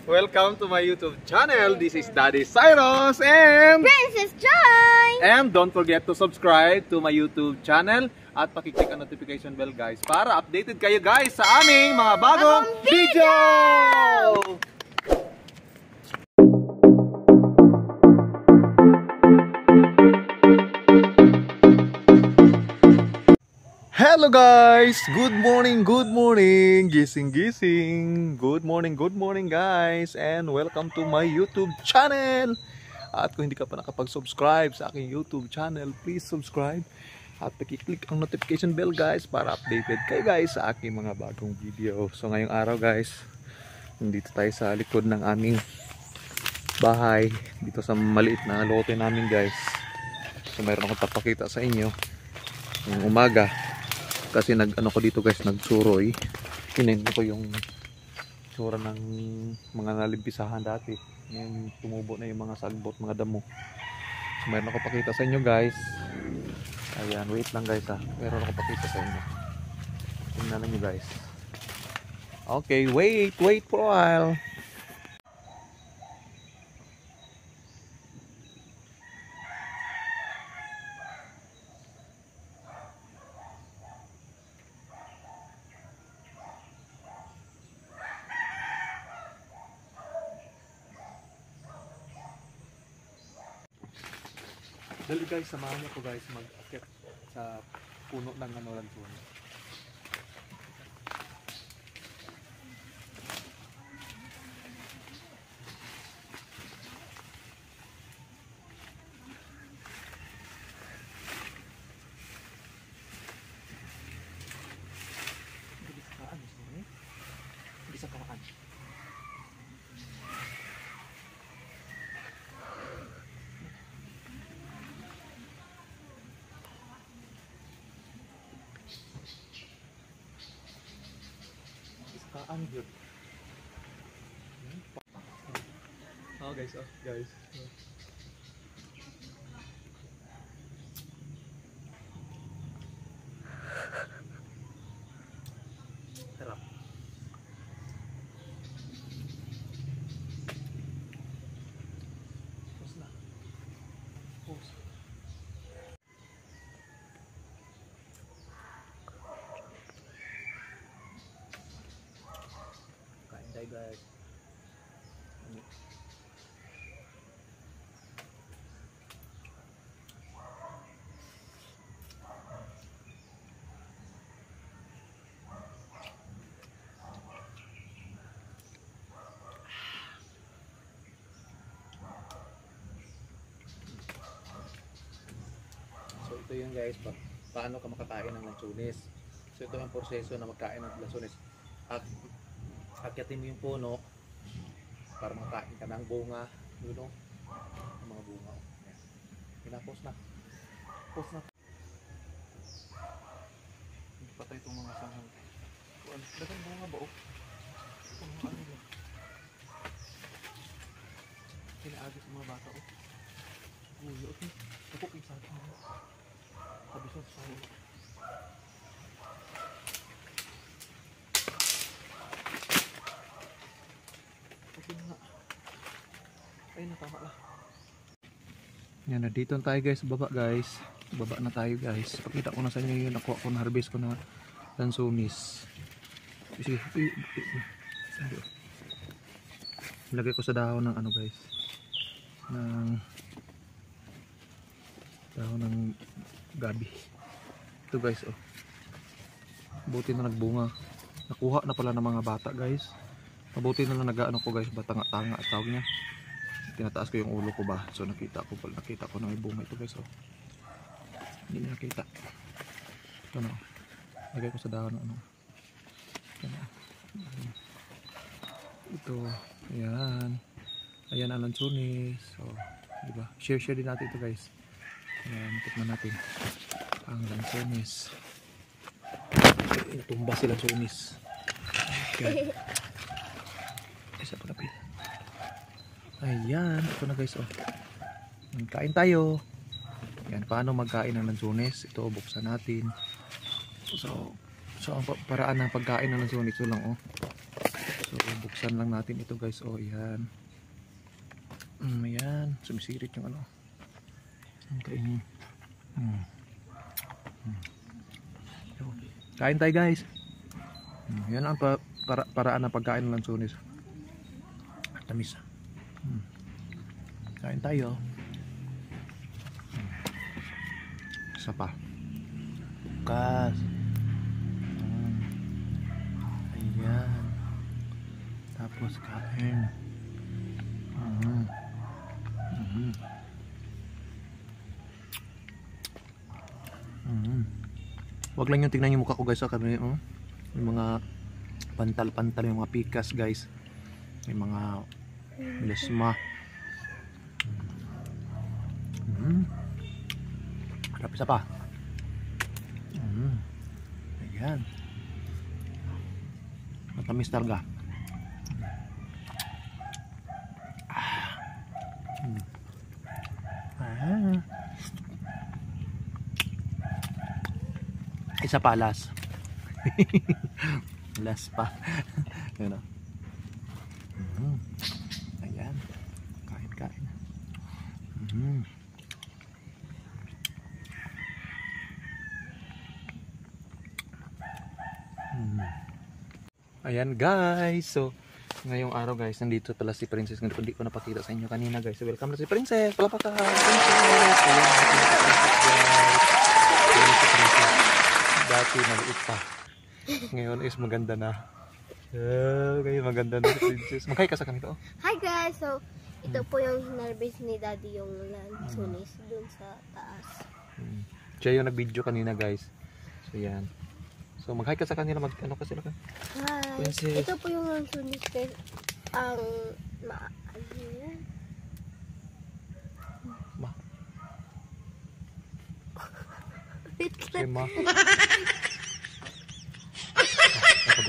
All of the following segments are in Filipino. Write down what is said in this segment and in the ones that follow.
Welcome to my YouTube channel. This is Daddy Cyrus and Princess Joy. And don't forget to subscribe to my YouTube channel at pakiclick ang notification bell guys para updated kayo guys sa aming mga bagong video! Hello guys! Good morning! Gising! Good morning guys! And welcome to my YouTube channel! At kung hindi ka pa nakapag-subscribe sa aking YouTube channel, please subscribe at pakiclick ang notification bell guys para updated kayo guys sa aking mga bagong video. So ngayong araw guys, nandito tayo sa likod ng aming bahay dito sa maliit na lote namin guys. So mayroon akong papakita sa inyo ngayong umaga. Kasi nag-ano ko dito guys, nagsuroy. Kinento ko yung tsura ng mga nalimpisahan dati. Ngayon tumubo na yung mga salbot, mga damo. So mayroon ako pakita sa inyo guys. Ayan, wait lang guys ha. Mayroon ako pakita sa inyo. Tingnan nyo guys. Okay, wait for a while. Dali guys, samahan niyo ko guys mag-akit sa puno ng lansunis. Bisa karaan. Good. Oh guys, sarap. Pause na. Pause. Guys. So ito yun guys, paano ka makakain ng lansunis. So ito yung proseso na magkain ng lansunis. Akyatin mo yung puno para makain ka ng bunga, yun o, mga bunga. Pinapos na. Pos na. Hindi patay itong mga sanghan. Dagang bunga ba o? Ano nila? Kinaagis ang mga bata o. Gulo o. Tapok yung sanghan. Kabisod sa sanghan. Ay, natama lang. Yan, nandito tayo guys, baba guys. Baba na tayo guys. Pakita ko na sa inyo yung nakuha ko na harvest ko na lansunis. Sige, ilagay ko sa dahon ng ano guys. Dahon ng gabi. Ito guys oh. Buti na nagbunga. Nakuha na pala ng mga bata guys. Mabuti na lang nag-ano ko guys, batanga-tanga at tawag niya. Tinataas ko yung ulo ko ba. So nakita ko na may bunga ito guys oh. Hindi niya nakita. Ito na. Lagay ko sa dahon ano. Ito. Ayan. Ayan ang lansunis. So, di ba? Share din natin ito guys. Ayan, tikman natin ang lansunis. Tumba si lansunis. Okay. Isa pa napil. Ayan, ito na guys oh. Kain tayo. Yan, paano magkain ng lansunis? Ito, buksan natin. So ang paraan ng pagkain ng lansunis ito lang oh. So buksan lang natin ito guys. Oh yan. Ayan, sumisirit yung ano. Kainin. Kain tayo guys. Yan ang paraan ng pagkain ng lansones. Tamis. Kain tayo. Isa pa. Bukas. Ayan. Tapos kain. Wag lang yung tingnan yung mukha ko guys, kasi may mga pantal-pantal, yung mga pikas guys, may mga melasma. Harap isa pa. Ayan, matamis talaga. Isa pa, last. Last pa. Yan o. Ayan. Kain. Ayan guys. So, ngayong araw guys, nandito pala si Princess. Hindi ko napakita sa inyo kanina guys. So, welcome na si Princess. Palapaka. Princess. Dati maliit pa. Ngayon is maganda na. Okay, maganda na si Princess. Mag-hi ka sa kanito. Hi guys! So, ito po yung hinarvest ni Daddy yung lansones dun sa taas. Siya yung nag-video kanina guys. So, yan. So, mag-hi ka sa kanila. Ano ka sila ka? Hi! Princess. Ito po yung lansones ang Okay, ma. Sorry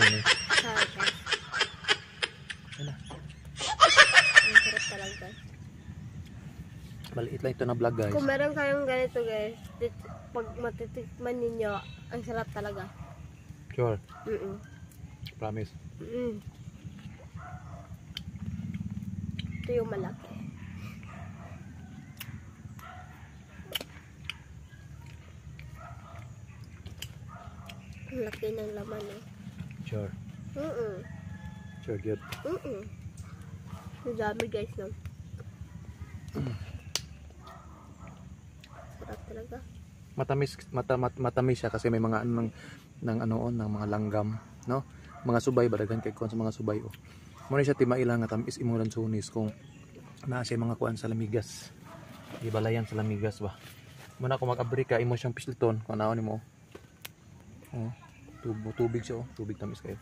guys. Ang sarap talaga. Maliit lang ito na vlog guys. Kung meron kayong ganito guys, pag matitikman ninyo, ang sarap talaga. Sure. Promise. Ito yung malaki. Ang laki ng laman eh. Sure. Sure, good. Ang dami guys no. Sarap talaga. Matamis siya kasi may mga ano ng mga langgam, no? Mga subay badagan kay kuan sa mga subay oh. Mo siya timailang nga tamis imong lansones kung naa siya mga kuan sa lamigas. Ibalayan sa lamigas ba. Muna ko mag-abri ka imo siyang pisliton kung naon nimo. Oh, tubig siya oh, tubig tamis kayo.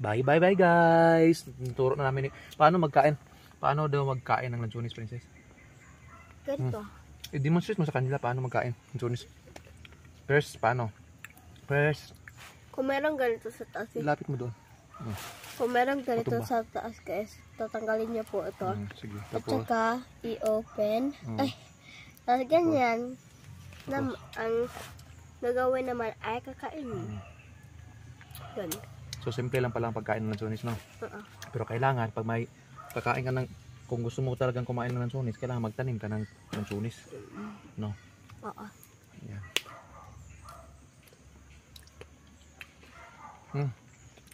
Bye guys. Turo na namin paano magkain. Paano daw magkain ng lansones, Princess? Ganito. I-demonstrate mo sa kanila paano magkain ng lansones. First, paano? First, Kung meron ganito sa taas, lapit mo doon. kung meron ganito sa taas guys, tatanggalin niyo po ito. Sige. At Tapos, saka i-open. Ay, tapos ganyan. Ang gagawin naman ay kakainin. Ganun. so simple lang pala ang pagkain ng lansones, no? Pero kailangan pag may kakain ka ng, kung gusto mo talagang kumain ng lansones, kailangan magtanim ka ng lansones, no? Oo. Yan.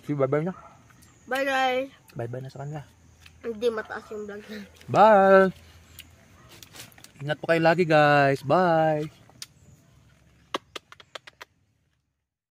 See, bye-bye na. Bye guys. Bye-bye na sa kanila. Hindi mataas yung vlog natin. Bye! Ingat po kayo lagi guys. Bye!